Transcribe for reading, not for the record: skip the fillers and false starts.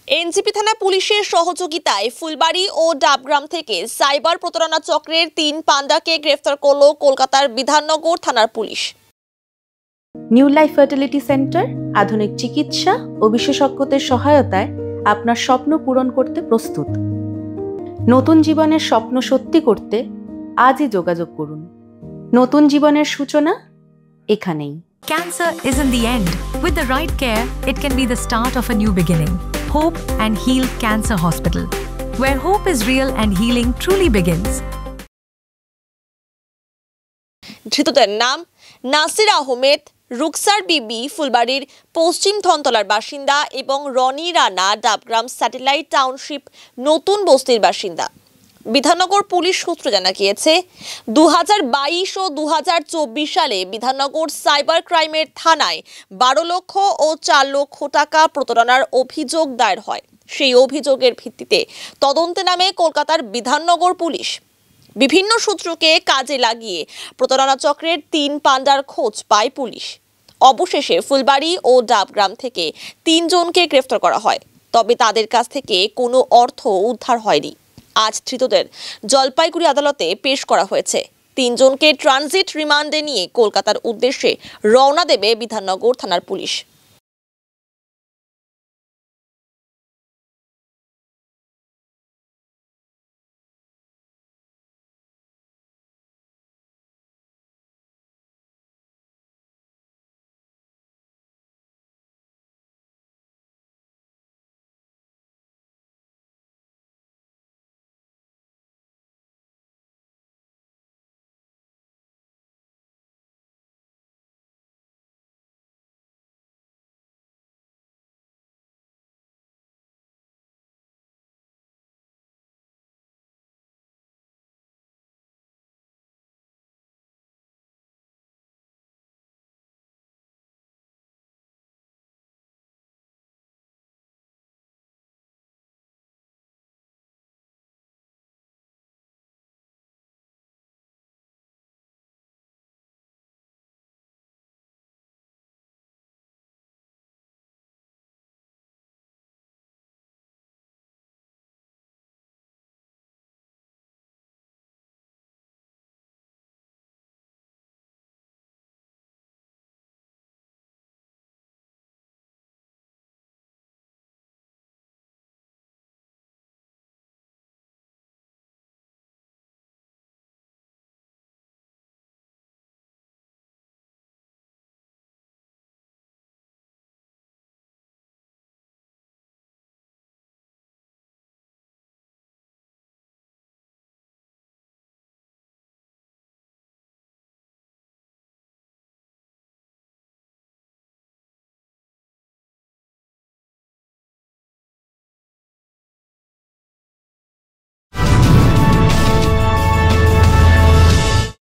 NJP থানা পুলিশের সহযোগিতায় ফুলবাড়ি ও ডাবগ্রাম থেকে সাইবার প্রতারণা চক্রের 3 পান্ডাকে গ্রেফতার করল কলকাতার বিধাননগর থানার police. New life fertility centre আধুনিক চিকিৎসা ও বিশেষজ্ঞদের সহায়তায় আপনার স্বপ্ন পূরণ করতে প্রস্তুত। নতুন জীবনের স্বপ্ন সত্যি করতে আজই যোগাযোগ করুন। নতুন জীবনের সূচনা এখানেই। Cancer isn't the end. With the right care, it can be the start of a new beginning. Hope and Heal Cancer Hospital, where hope is real and healing truly begins. ধৃতদের নাম নাসির আহমেদ, রুকসার বিবি ফুলবাড়ির পশ্চিম ধনতলার বাসিন্দা এবং রনি রানা ডাবগ্রাম স্যাটেলাইট টাউনশিপ নতুন বস্তির বাসিন্দা। Bidhannagar police সূত্রে জানা গিয়েছে 2022 ও 2024 সালে বিধাননগর সাইবার ক্রাইমের থানায় 12 লক্ষ ও 4 লক্ষ টাকা প্রতারণার অভিযোগ দায়ের হয়। সেই অভিযোগের ভিত্তিতে তদন্তে নামে কলকাতার বিধাননগর পুলিশ। বিভিন্ন সূত্রকে কাজে লাগিয়ে প্রতারণা চক্রের 3 পান্ডার খোঁজ পায় পুলিশ। অবশেষে ফুলবাড়ি ও ডাবগ্রাম থেকে 3 জনকে গ্রেফতার করা হয়, তবে তাদের কাছ থেকে কোনো অর্থ উদ্ধার হয়নি। আজ ধৃতদের জলপাইগুড়ি আদালতে পেশ করা হয়েছে। 3 জনকে ট্রানজিট রিমান্ডে নিয়ে কলকাতার উদ্দেশ্যে রওনা দেবে বিধাননগর থানার পুলিশ।